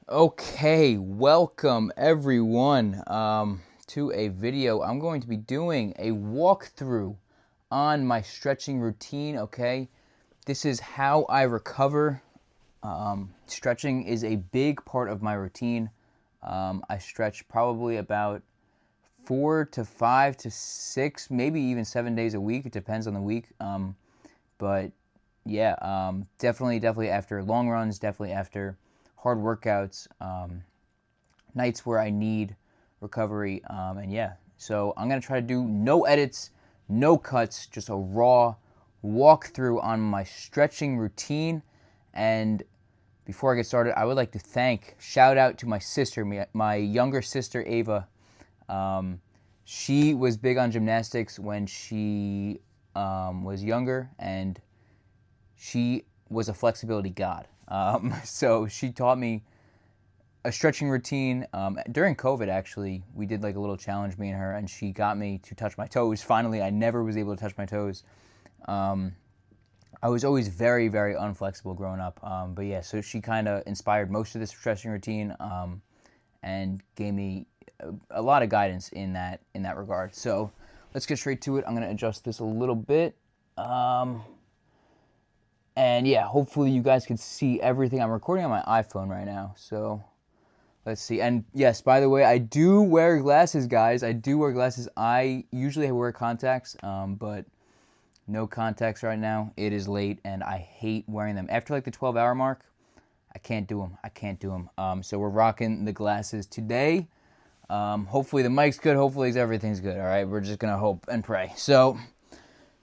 Okay, welcome everyone to a video. I'm going to be doing a walkthrough on my stretching routine, okay? This is how I recover. Stretching is a big part of my routine. I stretch probably about 4 to 5 to 6, maybe even 7 days a week. It depends on the week. But yeah, definitely after long runs, definitely after hard workouts, nights where I need recovery, and yeah. So I'm gonna try to do no edits, no cuts, just a raw walkthrough on my stretching routine. And before I get started, I would like to shout out to my sister, my younger sister Ava. Um, she was big on gymnastics when she was younger, and she was a flexibility god. So she taught me a stretching routine. During COVID, actually, we did like a little challenge, me and her, and she got me to touch my toes. Finally, I never was able to touch my toes. Um, I was always very unflexible growing up. But yeah, so she kind of inspired most of this stretching routine, and gave me a lot of guidance in that regard. So let's get straight to it. I'm gonna adjust this a little bit. And yeah, hopefully you guys can see everything. I'm recording on my iPhone right now, so let's see. And yes, by the way, I do wear glasses, guys. I do wear glasses. I usually wear contacts, but no contacts right now. It is late, and I hate wearing them. After like the 12-hour mark, I can't do them. I can't do them. So we're rocking the glasses today. Hopefully the mic's good. Hopefully everything's good. All right, we're just gonna hope and pray. So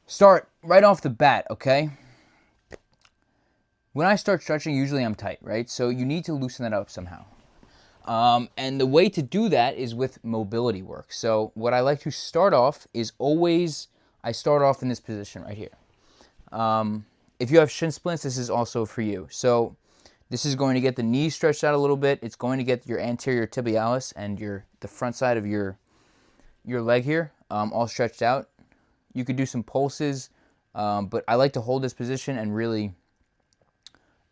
start right off the bat, okay? When I start stretching, usually I'm tight, right? So you need to loosen that up somehow. And the way to do that is with mobility work. So what I like to start off is I start off in this position right here. If you have shin splints, this is also for you. So this is going to get the knees stretched out a little bit. It's going to get your anterior tibialis and the front side of your leg here all stretched out. You could do some pulses, but I like to hold this position and really,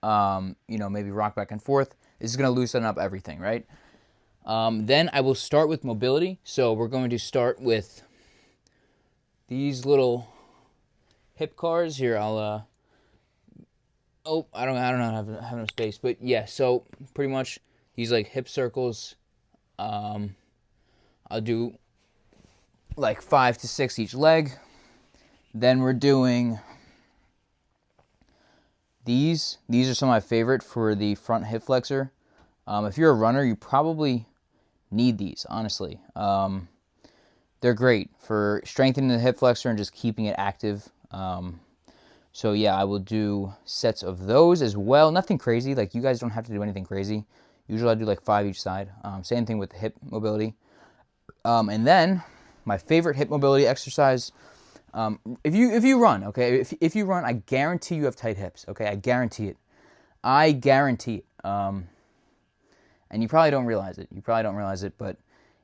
maybe rock back and forth. This is going to loosen up everything, right? Then I will start with mobility. So we're going to start with these little hip cars here. I don't have enough space, but yeah. So pretty much these like hip circles. I'll do like 5 to 6 each leg. Then we're doing these. These are some of my favorite for the front hip flexor. If you're a runner, you probably need these, honestly. They're great for strengthening the hip flexor and just keeping it active. So yeah, I will do sets of those as well. Nothing crazy. Like, you guys don't have to do anything crazy. Usually I do like 5 each side. Same thing with the hip mobility. And then my favorite hip mobility exercise. If you run, okay, if you run, I guarantee you have tight hips. Okay, I guarantee it. I guarantee it. And you probably don't realize it. But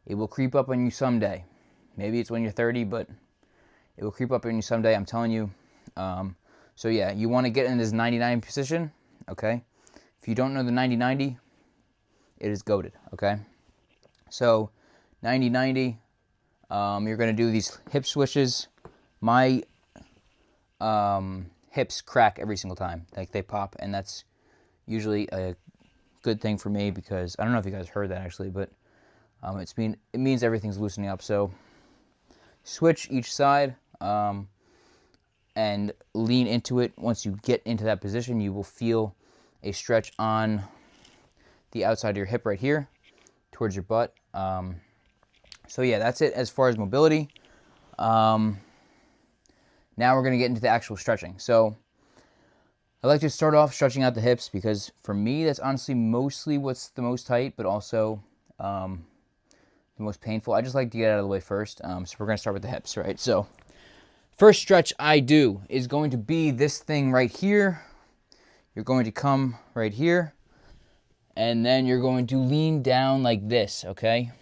it will creep up on you someday. Maybe it's when you're 30, but it will creep up on you someday. I'm telling you. So yeah, you want to get in this 90-90 position. Okay. If you don't know the 90-90, it is goated. Okay. So 90-90. You're going to do these hip switches. My hips crack every single time. Like, they pop, and that's usually a good thing for me, because I don't know if you guys heard that actually, but it means everything's loosening up. So switch each side, and lean into it. Once you get into that position, you will feel a stretch on the outside of your hip right here towards your butt. So yeah, that's it as far as mobility. Now we're going to get into the actual stretching. So I like to start off stretching out the hips, because for me, that's honestly mostly what's the most tight, but also the most painful. I just like to get it out of the way first. So we're going to start with the hips, right? So first stretch I do is going to be this thing right here. You're going to come right here, and then you're going to lean down like this, okay?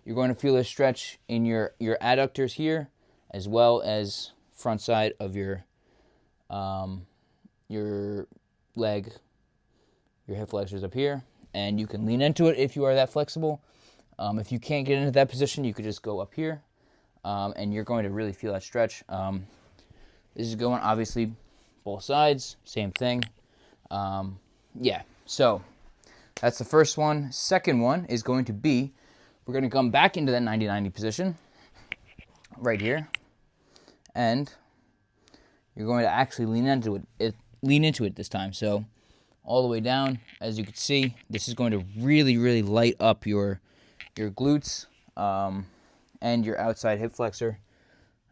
You're going to feel a stretch in your adductors here, as well as front side of your leg, your hip flexors up here, and you can lean into it if you are that flexible. If you can't get into that position, you could just go up here, and you're going to really feel that stretch. This is going, obviously, both sides, same thing. Yeah, so that's the first one. Second one is going to be, we're going to come back into that 90-90 position right here, and you're going to actually lean into it this time. So all the way down, as you can see, this is going to really, really light up your glutes, and your outside hip flexor,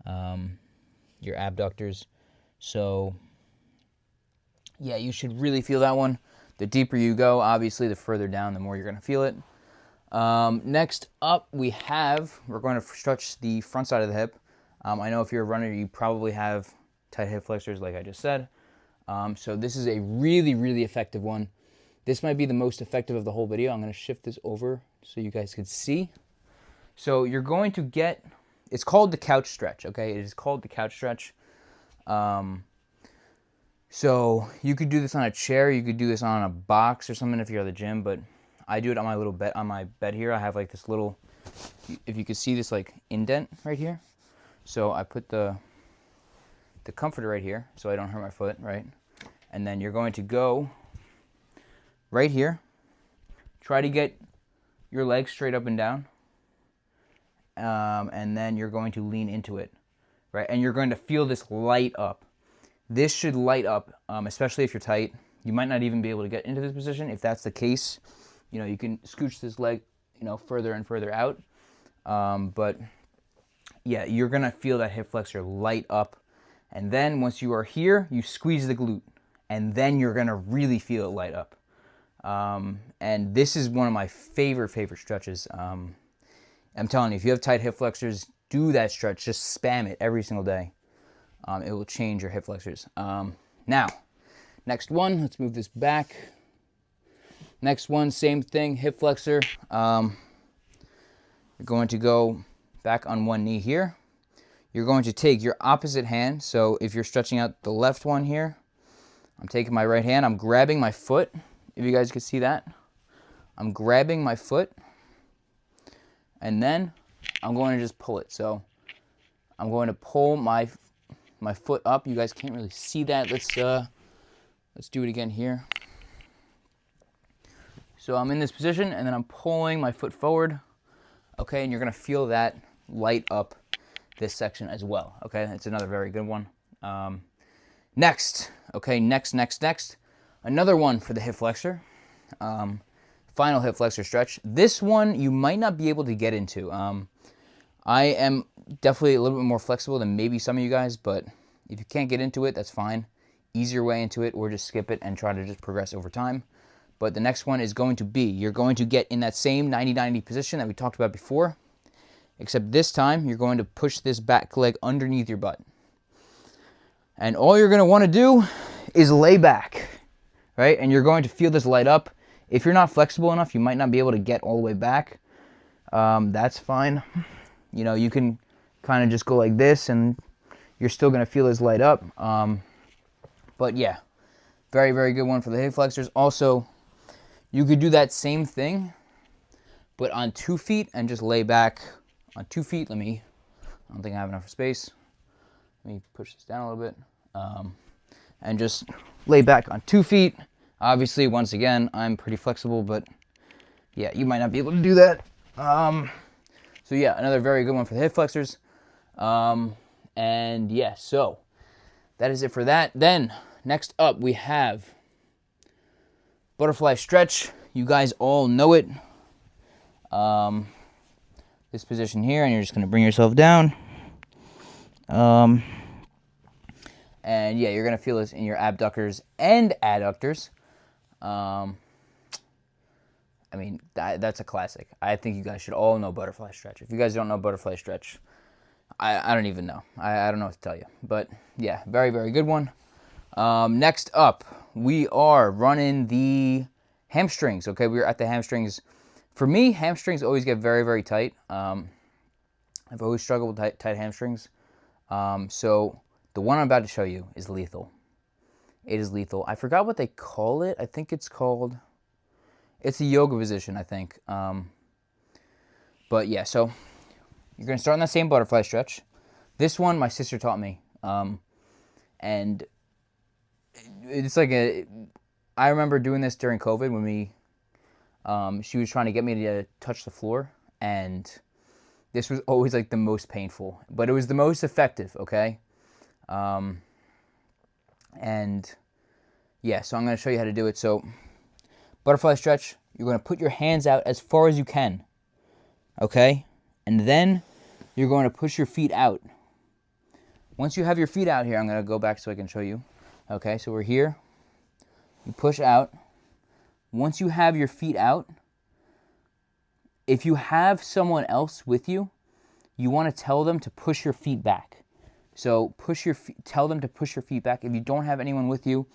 your abductors. So yeah, you should really feel that one. The deeper you go, obviously, the further down, the more you're going to feel it. Next up, we're going to stretch the front side of the hip. I know if you're a runner, you probably have tight hip flexors, like I just said. So this is a really, really effective one. This might be the most effective of the whole video. I'm going to shift this over so you guys can see. So you're going to get, it's called the couch stretch, okay? It is called the couch stretch. So you could do this on a chair, you could do this on a box or something if you're at the gym, but I do it on my little bed, on my bed here. I have like this little, if you could see this like indent right here. So I put the comforter right here so I don't hurt my foot, right? And then you're going to go right here. Try to get your legs straight up and down. And then you're going to lean into it, right? And you're going to feel this light up. This should light up, especially if you're tight. You might not even be able to get into this position. If that's the case, you know, you can scooch this leg, you know, further and further out. But yeah, you're going to feel that hip flexor light up. And then once you are here, you squeeze the glute. And then you're going to really feel it light up. And this is one of my favorite stretches. I'm telling you, if you have tight hip flexors, do that stretch. Just spam it every single day. It will change your hip flexors. Now, next one, let's move this back. Next one, same thing, hip flexor. You're going to go back on one knee here. You're going to take your opposite hand. So if you're stretching out the left one here, I'm taking my right hand. I'm grabbing my foot. If you guys can see that. I'm grabbing my foot. And then I'm going to just pull it. So I'm going to pull my foot up. You guys can't really see that. Let's do it again here. So I'm in this position, and then I'm pulling my foot forward. Okay, and you're going to feel that light up this section as well. Okay, it's another very good one. Next. Another one for the hip flexor. Final hip flexor stretch. This one you might not be able to get into. I am definitely a little bit more flexible than maybe some of you guys, but if you can't get into it, that's fine. Easier way into it, or just skip it and try to just progress over time. But the next one is going to be, you're going to get in that same 90-90 position that we talked about before, except this time you're going to push this back leg underneath your butt. And all you're going to want to do is lay back, right? And you're going to feel this light up. If you're not flexible enough, you might not be able to get all the way back. That's fine. You know, you can kind of just go like this and you're still going to feel this light up. But yeah, very, very good one for the hip flexors. Also, you could do that same thing, but on 2 feet and just lay back on 2 feet. I don't think I have enough space. Let me push this down a little bit. And just lay back on 2 feet. Obviously, once again, I'm pretty flexible, but yeah, you might not be able to do that. So yeah, another very good one for the hip flexors. And yeah, so that is it for that. Then next up we have butterfly stretch. You guys all know it. This position here, and you're just going to bring yourself down. And yeah, you're going to feel this in your abductors and adductors. I mean, that's a classic. I think you guys should all know butterfly stretch. If you guys don't know butterfly stretch, I don't even know. I don't know what to tell you. But yeah, very, very good one. Next up, we are running the hamstrings. Okay, we're at the hamstrings. For me, hamstrings always get very, very tight. I've always struggled with tight hamstrings. So the one I'm about to show you is lethal. It is lethal. I forgot what they call it. I think it's called it's a yoga position, I think. But yeah, so you're going to start on that same butterfly stretch. This one my sister taught me. And it's like I remember doing this during COVID when she was trying to get me to touch the floor, and this was always like the most painful, but it was the most effective, okay? And yeah, so I'm going to show you how to do it. So butterfly stretch, you're going to put your hands out as far as you can, okay? And then you're going to push your feet out. Once you have your feet out here, I'm going to go back so I can show you. Okay, so we're here. You push out. Once you have your feet out, if you have someone else with you, you want to tell them to push your feet back. So tell them to push your feet back. If you don't have anyone with you,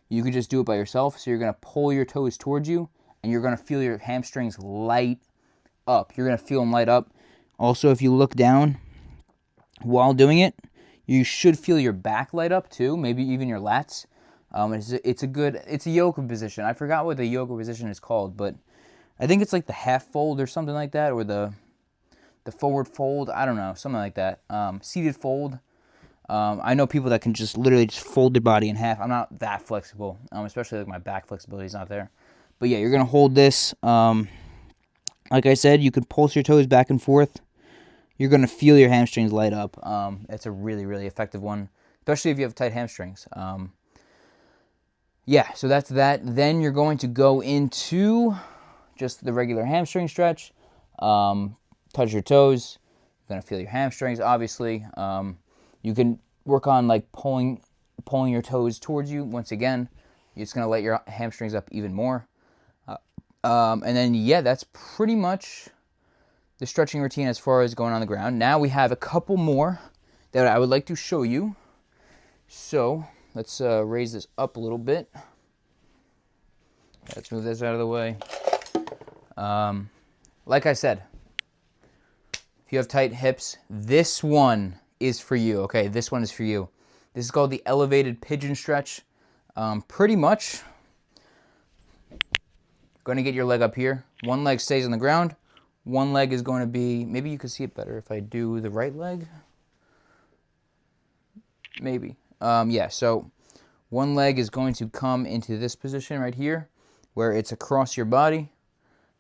you could just do it by yourself. So you're going to pull your toes towards you, and you're going to feel your hamstrings light up. You're going to feel them light up. Also, if you look down while doing it, you should feel your back light up too, maybe even your lats. It's a yoga position. I forgot what the yoga position is called, but I think it's like the half fold or something like that, or the forward fold. I don't know, something like that. Seated fold. I know people that can just literally just fold their body in half. I'm not that flexible, especially like my back flexibility is not there. But yeah, you're gonna hold this. Like I said, you can pulse your toes back and forth. You're going to feel your hamstrings light up. It's a really, really effective one, especially if you have tight hamstrings. Yeah, so that's that. Then you're going to go into just the regular hamstring stretch. Touch your toes. You're going to feel your hamstrings, obviously. You can work on like pulling your toes towards you. Once again, it's going to light your hamstrings up even more. And then, yeah, that's pretty much the stretching routine as far as going on the ground. Now we have a couple more that I would like to show you. So let's raise this up a little bit. Let's move this out of the way. Like I said, if you have tight hips, this one is for you. Okay, this one is for you. This is called the elevated pigeon stretch. Pretty much going to get your leg up here. One leg stays on the ground. One leg is going to be, maybe you can see it better if I do the right leg. Maybe. Yeah, so one leg is going to come into this position right here where it's across your body.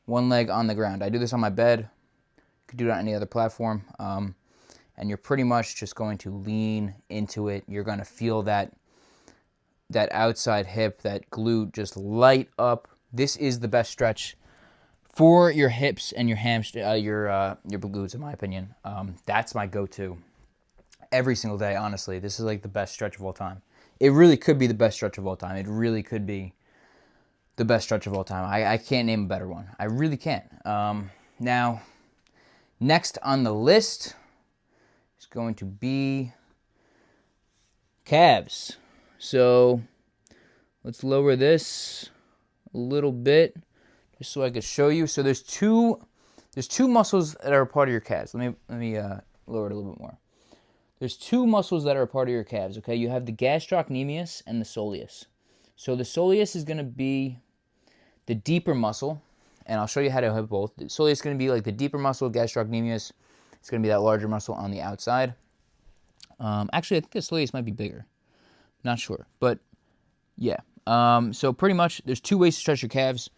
One leg on the ground. I do this on my bed. You could do it on any other platform. And you're pretty much just going to lean into it. You're going to feel that outside hip, that glute just light up. This is the best stretch for your hips and your your glutes, in my opinion. That's my go-to every single day, honestly. This is like the best stretch of all time. It really could be the best stretch of all time. It really could be the best stretch of all time. I can't name a better one. I really can't. Now, next on the list is going to be calves. So let's lower this a little bit just so I could show you. So there's two muscles that are a part of your calves. Let me lower it a little bit more. There's two muscles that are a part of your calves, okay? You have the gastrocnemius and the soleus. So the soleus is going to be the deeper muscle, and I'll show you how to have both. The soleus is going to be like the deeper muscle, gastrocnemius. It's going to be that larger muscle on the outside. Actually, I think the soleus might be bigger. Not sure, but yeah. So pretty much there's two ways to stretch your calves.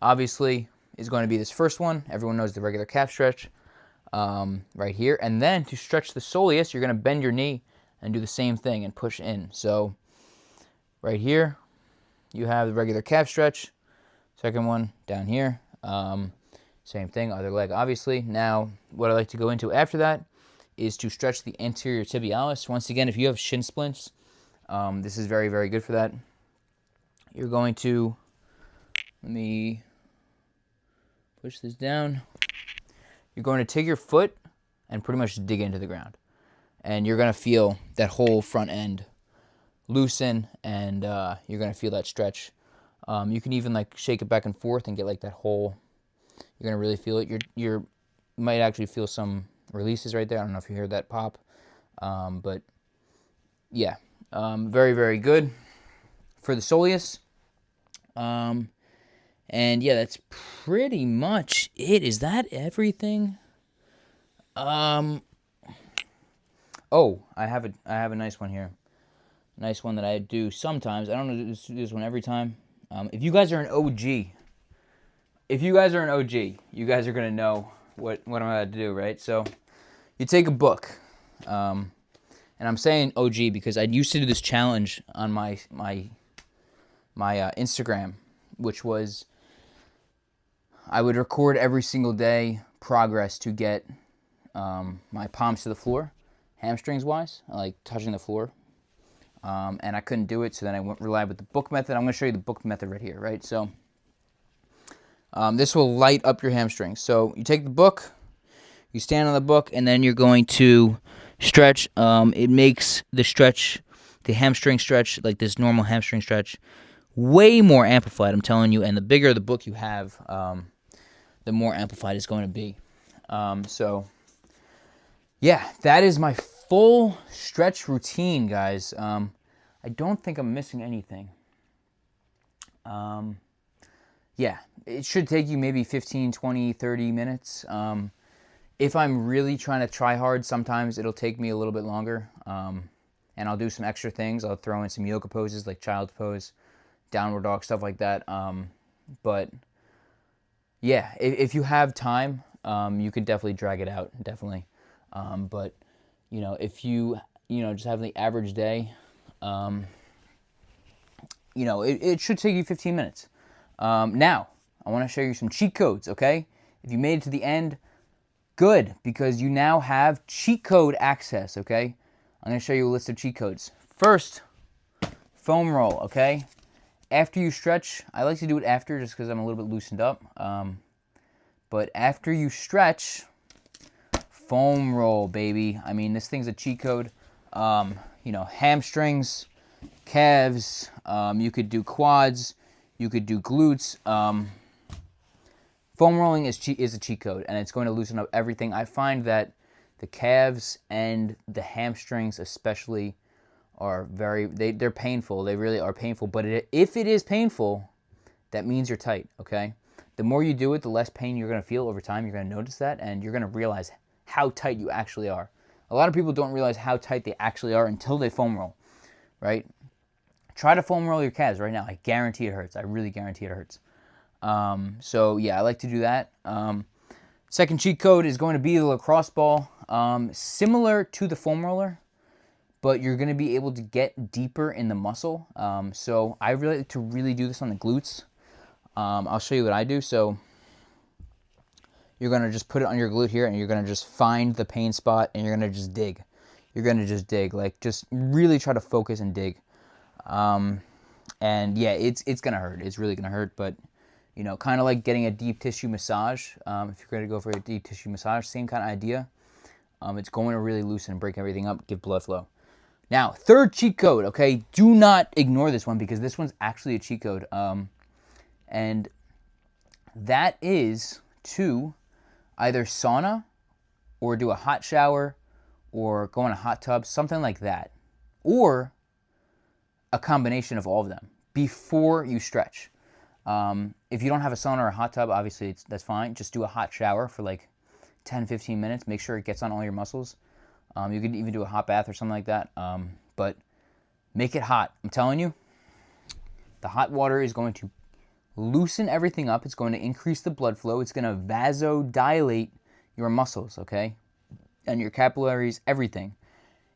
Obviously, is going to be this first one. Everyone knows the regular calf stretch right here. And then to stretch the soleus, you're going to bend your knee and do the same thing and push in. So right here, you have the regular calf stretch. Second one down here. Same thing, other leg, obviously. Now, what I like to go into after that is to stretch the anterior tibialis. Once again, if you have shin splints, this is very, very good for that. You're going to, let me push this down. You're going to take your foot and pretty much dig into the ground. And you're going to feel that whole front end loosen, and you're going to feel that stretch. You can even like shake it back and forth and get like that whole, you're going to really feel it. You might actually feel some releases right there. I don't know if you heard that pop. But yeah, very, very good for the soleus. And yeah, that's pretty much it. Is that everything? Oh, I have a nice one here. Nice one that I do sometimes. I don't do this one every time. If you guys are an OG, you guys are gonna know what I'm about to do, right? So you take a book, and I'm saying OG because I used to do this challenge on my Instagram, which was I would record every single day progress to get my palms to the floor, hamstrings wise, like touching the floor. And I couldn't do it, so then I relied with the book method. I'm going to show you the book method right here, right? So this will light up your hamstrings. So you take the book, you stand on the book, and then you're going to stretch. It makes the hamstring stretch, like this normal hamstring stretch, way more amplified, I'm telling you. And the bigger the book you have, the more amplified it's going to be. So yeah, that is my full stretch routine, guys. I don't think I'm missing anything. Yeah, it should take you maybe 15, 20, 30 minutes. If I'm really trying to try hard, sometimes it'll take me a little bit longer. And I'll do some extra things. I'll throw in some yoga poses like child's pose, downward dog, stuff like that. But yeah, if you have time, you could definitely drag it out, definitely. But if you just have the average day, it should take you 15 minutes. Now, I want to show you some cheat codes, okay? If you made it to the end, good, because you now have cheat code access, okay? I'm going to show you a list of cheat codes. First, foam roll, okay? After you stretch, I like to do it after just because I'm a little bit loosened up. But after you stretch, foam roll, baby. I mean, this thing's a cheat code. Hamstrings, calves, you could do quads, you could do glutes. Foam rolling is a cheat code, and it's going to loosen up everything. I find that the calves and the hamstrings especially are they're painful. They really are painful, but if it is painful, that means you're tight, okay? The more you do it, the less pain you're going to feel over time. You're going to notice that, and you're going to realize how tight you actually are. A lot of people don't realize how tight they actually are until they foam roll, right? Try to foam roll your calves right now. I guarantee it hurts. I really guarantee it hurts. So yeah, I like to do that. Second cheat code is going to be the lacrosse ball. Similar to the foam roller, but you're going to be able to get deeper in the muscle. So I really like to really do this on the glutes. I'll show you what I do. So you're going to just put it on your glute here, and you're going to just find the pain spot, and you're going to just dig. You're going to just dig. Like, just really try to focus and dig. And yeah, it's going to hurt. It's really going to hurt, but kind of like getting a deep tissue massage. If you're going to go for a deep tissue massage, same kind of idea. It's going to really loosen and break everything up, give blood flow. Now, third cheat code, okay? Do not ignore this one because this one's actually a cheat code. And that is to either sauna or do a hot shower or go in a hot tub, something like that. Or a combination of all of them before you stretch. If you don't have a sauna or a hot tub, obviously that's fine. Just do a hot shower for like 10, 15 minutes. Make sure it gets on all your muscles. You could even do a hot bath or something like that. But make it hot. I'm telling you, the hot water is going to loosen everything up. It's going to increase the blood flow. It's going to vasodilate your muscles, okay? And your capillaries, everything.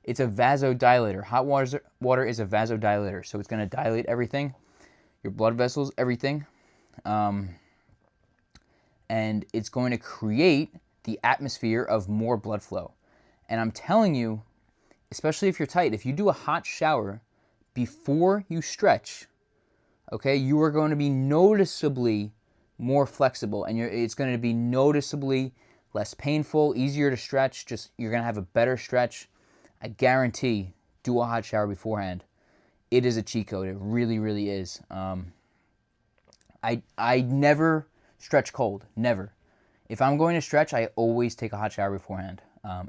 It's a vasodilator. Hot water is a vasodilator. So it's going to dilate everything. Your blood vessels, everything. And it's going to create the atmosphere of more blood flow. And I'm telling you, especially if you're tight, if you do a hot shower before you stretch, okay, you are going to be noticeably more flexible, and it's going to be noticeably less painful, easier to stretch. You're going to have a better stretch. I guarantee, do a hot shower beforehand. It is a cheat code. It really, really is. I never stretch cold. Never. If I'm going to stretch, I always take a hot shower beforehand.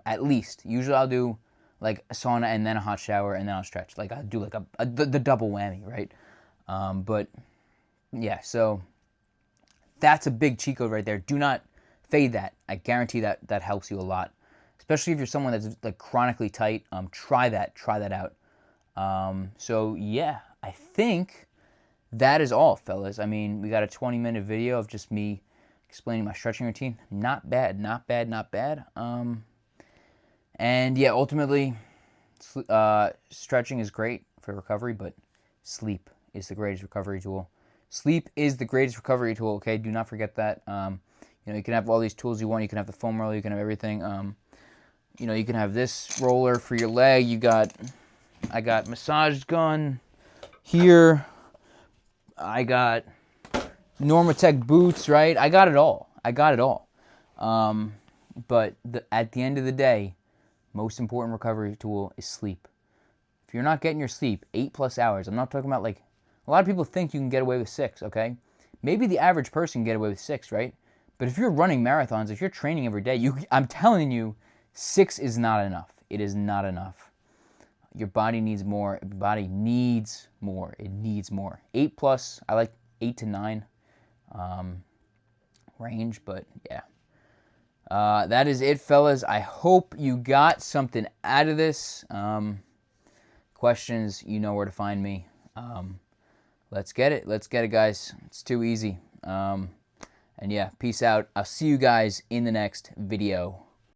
At least. Usually I'll do like a sauna and then a hot shower and then I'll stretch. Like I'll do like the double whammy, right? But yeah, so That's a big cheat code right there. Do not fade that. I guarantee that that helps you a lot, especially if you're someone that's like chronically tight. Try that out. So yeah, I think that is all, fellas. I mean, we got a 20-minute video of just me explaining my stretching routine. Not bad, not bad, not bad. And yeah, ultimately, stretching is great for recovery, but sleep is the greatest recovery tool. Sleep is the greatest recovery tool, okay? Do not forget that. You know, you can have all these tools you want. You can have the foam roller. You can have everything. You know, you can have this roller for your leg. I got massage gun here. I got Normatec boots, right? I got it all. I got it all. But at the end of the day, most important recovery tool is sleep. If you're not getting your sleep 8+ hours, I'm not talking about like, a lot of people think you can get away with 6, okay? Maybe the average person can get away with 6, right? But if you're running marathons, if you're training every day, I'm telling you, 6 is not enough. It is not enough. Your body needs more. Your body needs more. It needs more. 8+, I like 8 to 9 range, but yeah. That is it, fellas. I hope you got something out of this. Questions, you know where to find me. Let's get it. Let's get it, guys. It's too easy. And yeah, peace out. I'll see you guys in the next video.